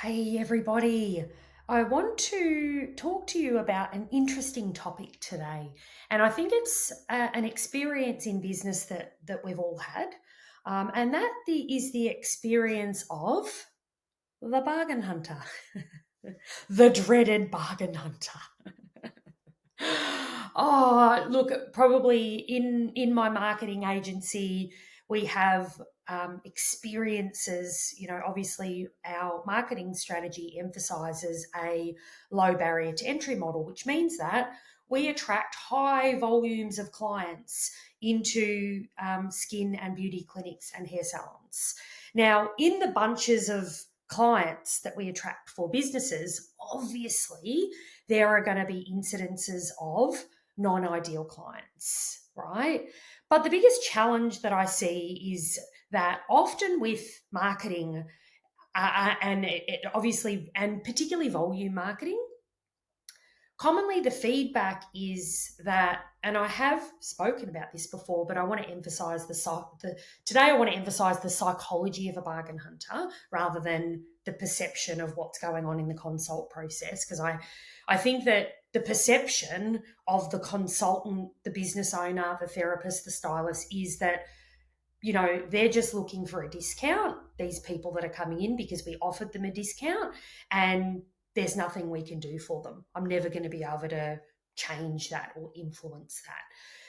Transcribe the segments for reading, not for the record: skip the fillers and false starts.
Hey, everybody. I want to talk to you about an interesting topic today. And I think it's an experience in business that we've all had. And is the experience of the bargain hunter, the dreaded bargain hunter. Oh, look, probably in my marketing agency, we have experiences. Obviously, our marketing strategy emphasizes a low barrier to entry model, which means that we attract high volumes of clients into skin and beauty clinics and hair salons. Now, in the bunches of clients that we attract for businesses, obviously there are going to be incidences of non-ideal clients, right? But the biggest challenge that I see is that often with marketing, and it obviously, and particularly volume marketing, commonly the feedback is that, and I have spoken about this before, but I want to emphasize today I want to emphasize the psychology of a bargain hunter rather than the perception of what's going on in the consult process, because I think that the perception of the consultant, the business owner, the therapist, the stylist is that they're just looking for a discount, these people that are coming in, because we offered them a discount, and there's nothing we can do for them. I'm never going to be able to change that or influence that.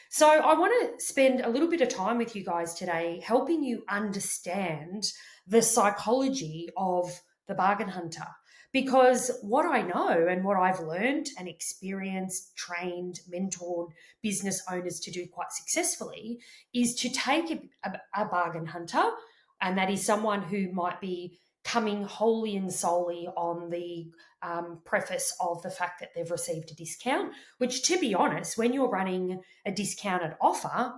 So I want to spend a little bit of time with you guys today helping you understand the psychology of the bargain hunter. Because what I know and what I've learned and experienced, trained, mentored business owners to do quite successfully is to take a bargain hunter, and that is someone who might be coming wholly and solely on the preface of the fact that they've received a discount, which, to be honest, when you're running a discounted offer,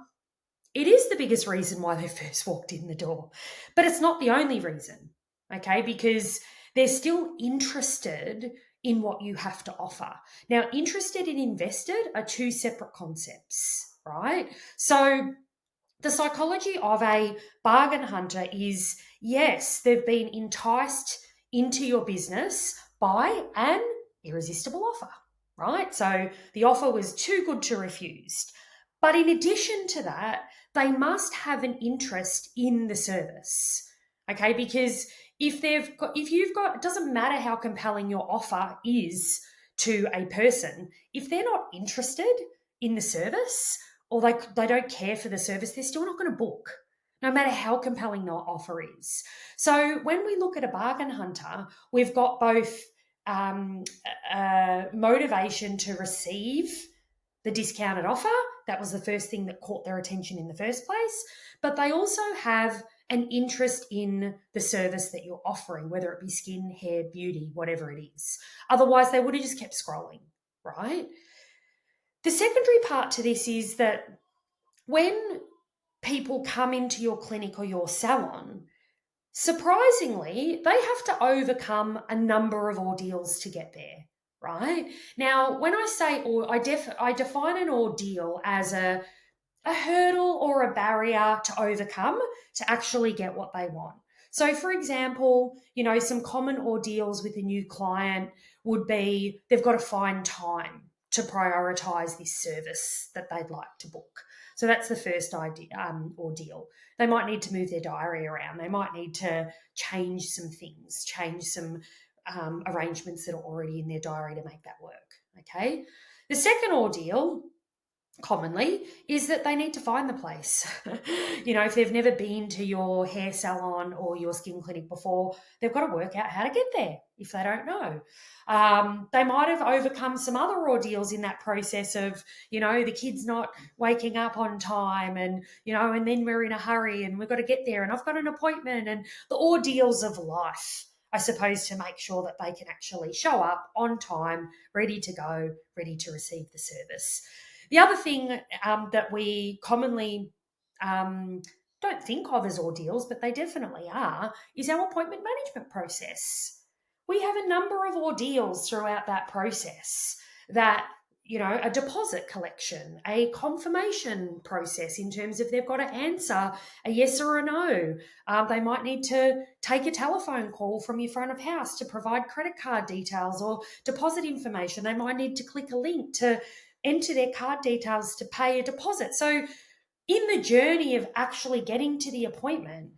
it is the biggest reason why they first walked in the door. But it's not the only reason, okay? Because they're still interested in what you have to offer. Now, interested and invested are two separate concepts, right? So the psychology of a bargain hunter is, yes, they've been enticed into your business by an irresistible offer, right? So the offer was too good to refuse. But in addition to that, they must have an interest in the service. Okay, because if you've got, it doesn't matter how compelling your offer is to a person, if they're not interested in the service, or they don't care for the service, they're still not going to book, no matter how compelling the offer is. So when we look at a bargain hunter, we've got both motivation to receive the discounted offer. That was the first thing that caught their attention in the first place. But they also have an interest in the service that you're offering, whether it be skin, hair, beauty, whatever it is. Otherwise, they would have just kept scrolling, right? The secondary part to this is that when people come into your clinic or your salon, surprisingly, they have to overcome a number of ordeals to get there, right? Now, when I say, or I define an ordeal as a hurdle or a barrier to overcome to actually get what they want. So, for example, some common ordeals with a new client would be they've got to find time to prioritize this service that they'd like to book. So that's the first ordeal. They might need to move their diary around. They might need to change some things, change some arrangements that are already in their diary to make that work. Okay. The second ordeal commonly is that they need to find the place. If they've never been to your hair salon or your skin clinic before, they've got to work out how to get there if they don't know. They might have overcome some other ordeals in that process of, the kid's not waking up on time, and, and then we're in a hurry and we've got to get there and I've got an appointment, and the ordeals of life, I suppose, to make sure that they can actually show up on time, ready to go, ready to receive the service. The other thing that we commonly don't think of as ordeals, but they definitely are, is our appointment management process. We have a number of ordeals throughout that process that, a deposit collection, a confirmation process in terms of they've got to answer a yes or a no. They might need to take a telephone call from your front of house to provide credit card details or deposit information. They might need to click a link to enter their card details to pay a deposit. So in the journey of actually getting to the appointment,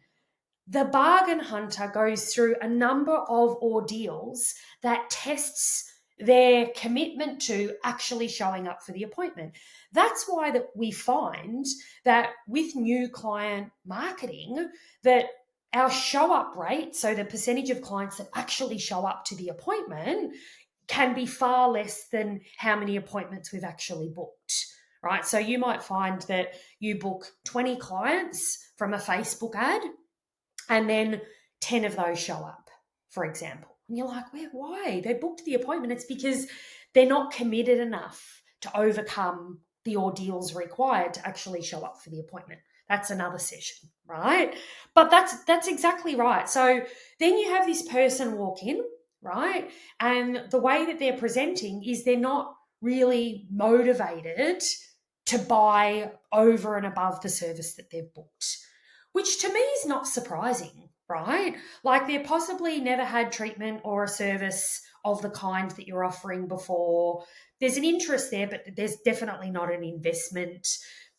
the bargain hunter goes through a number of ordeals that tests their commitment to actually showing up for the appointment. That's why that we find that with new client marketing, that our show up rate, so the percentage of clients that actually show up to the appointment, can be far less than how many appointments we've actually booked. Right? So you might find that you book 20 clients from a Facebook ad, and then 10 of those show up, for example. And you're like, why? They booked the appointment. It's because they're not committed enough to overcome the ordeals required to actually show up for the appointment. That's another session, right? But that's exactly right. So then you have this person walk in, right? And the way that they're presenting is they're not really motivated to buy over and above the service that they've booked, which to me is not surprising, right? Like they've possibly never had treatment or a service of the kind that you're offering before. There's an interest there, but there's definitely not an investment.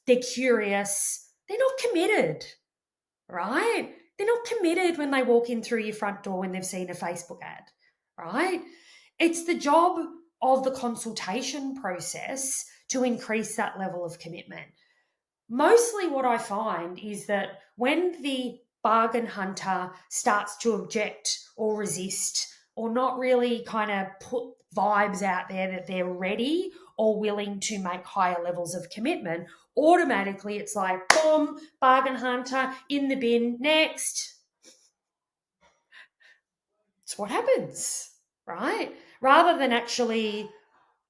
They're curious. They're not committed, right? They're not committed when they walk in through your front door when they've seen a Facebook ad, right? It's the job of the consultation process to increase that level of commitment. Mostly what I find is that when the bargain hunter starts to object or resist or not really kind of put vibes out there that they're ready or willing to make higher levels of commitment, automatically it's like, boom, bargain hunter in the bin, next. It's what happens, right? Rather than actually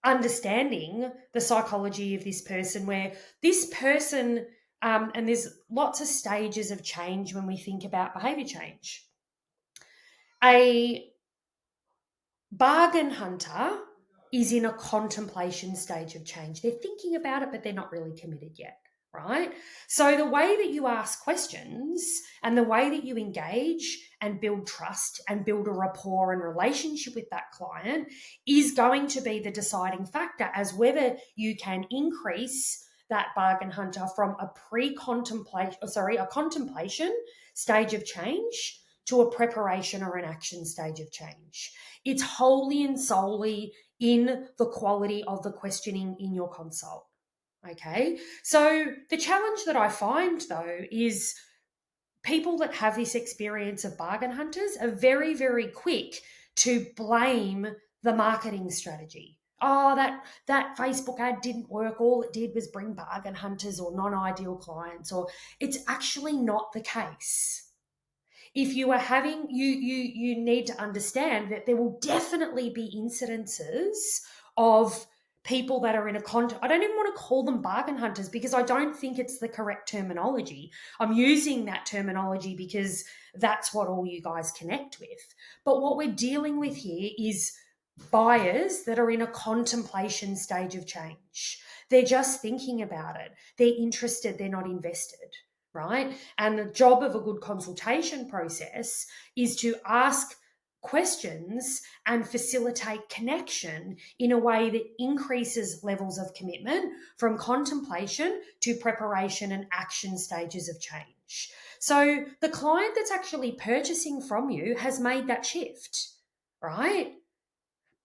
understanding the psychology of this person, where this person, and there's lots of stages of change when we think about behavior change. A bargain hunter is in a contemplation stage of change. They're thinking about it, but they're not really committed yet, right? So the way that you ask questions and the way that you engage and build trust and build a rapport and relationship with that client is going to be the deciding factor as whether you can increase that bargain hunter from a contemplation stage of change to a preparation or an action stage of change. It's wholly and solely in the quality of the questioning in your consult. Okay. So the challenge that I find though is people that have this experience of bargain hunters are very, very quick to blame the marketing strategy. Oh, that Facebook ad didn't work. All it did was bring bargain hunters or non-ideal clients, or it's actually not the case. If you are having, you need to understand that there will definitely be incidences of people that are in I don't even want to call them bargain hunters because I don't think it's the correct terminology. I'm using that terminology because that's what all you guys connect with. But what we're dealing with here is buyers that are in a contemplation stage of change. They're just thinking about it. They're interested, they're not invested, right? And the job of a good consultation process is to ask questions and facilitate connection in a way that increases levels of commitment from contemplation to preparation and action stages of change. So the client that's actually purchasing from you has made that shift, right?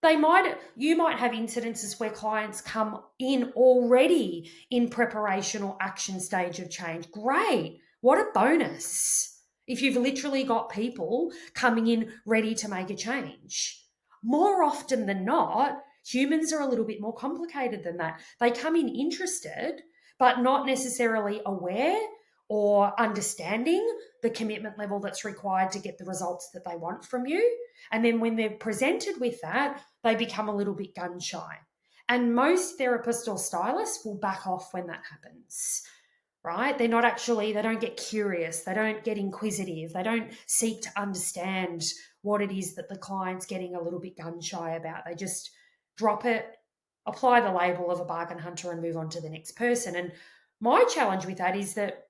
You might have incidences where clients come in already in preparation or action stage of change. Great. What a bonus if you've literally got people coming in ready to make a change. More often than not, humans are a little bit more complicated than that. They come in interested, but not necessarily aware or understanding the commitment level that's required to get the results that they want from you. And then when they're presented with that, they become a little bit gun shy. And most therapists or stylists will back off when that happens, right? They don't get curious. They don't get inquisitive. They don't seek to understand what it is that the client's getting a little bit gun shy about. They just drop it apply the label of a bargain hunter and move on to the next person. And my challenge with that is that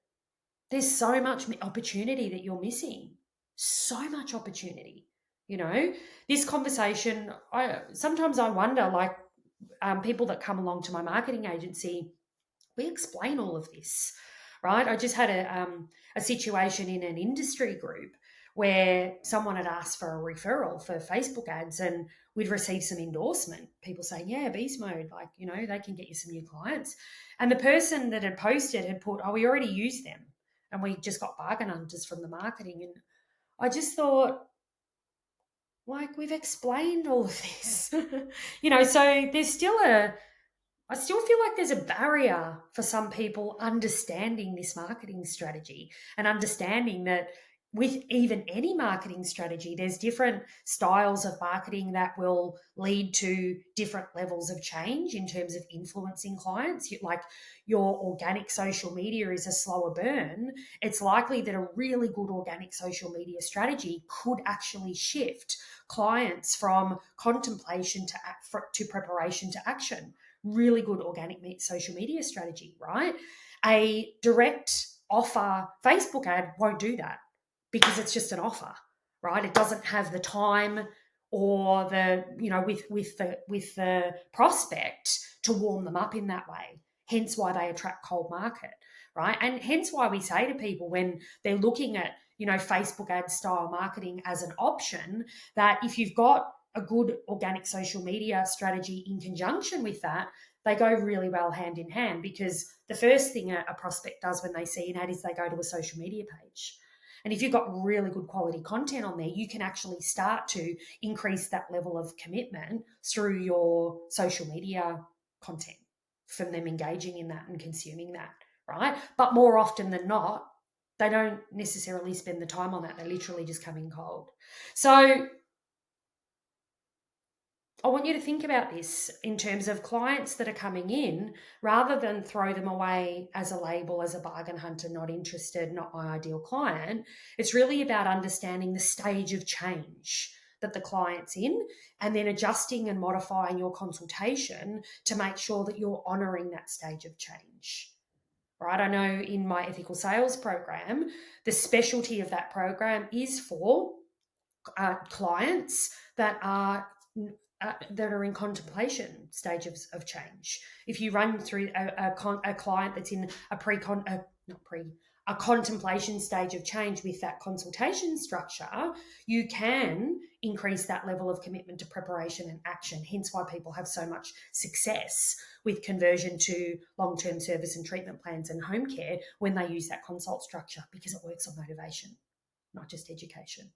there's so much opportunity that you're missing. So much opportunity. You know, this conversation, sometimes I wonder, like, people that come along to my marketing agency, we explain all of this, right? I just had a situation in an industry group where someone had asked for a referral for Facebook ads, and we'd received some endorsement, people saying, yeah, Beast Mode, like, you know, they can get you some new clients. And the person that had posted had put, oh, we already use them and we just got bargain hunters from the marketing. And I just thought, like, we've explained all of this. You know, so there's still I still feel like there's a barrier for some people understanding this marketing strategy and understanding that with even any marketing strategy, there's different styles of marketing that will lead to different levels of change in terms of influencing clients. Like, your organic social media is a slower burn. It's likely that a really good organic social media strategy could actually shift clients from contemplation to preparation to action. Really good organic social media strategy, right? A direct offer Facebook ad won't do that because it's just an offer, right? It doesn't have the time or the, you know, with the prospect to warm them up in that way. Hence why they attract cold market, right? And hence why we say to people when they're looking at, you know, Facebook ad style marketing as an option, that if you've got a good organic social media strategy in conjunction with that, they go really well hand in hand, because the first thing a prospect does when they see an ad is they go to a social media page. And if you've got really good quality content on there, you can actually start to increase that level of commitment through your social media content from them engaging in that and consuming that, right? But more often than not, they don't necessarily spend the time on that. They literally just come in cold. So I want you to think about this in terms of clients that are coming in, rather than throw them away as a label, as a bargain hunter, not interested, not my ideal client. It's really about understanding the stage of change that the client's in, and then adjusting and modifying your consultation to make sure that you're honoring that stage of change. Right? I know in my ethical sales program, the specialty of that program is for clients that are in contemplation stage of change. If you run through a client that's in a contemplation stage of change with that consultation structure, you can increase that level of commitment to preparation and action. Hence why people have so much success with conversion to long-term service and treatment plans and home care when they use that consult structure, because it works on motivation, not just education.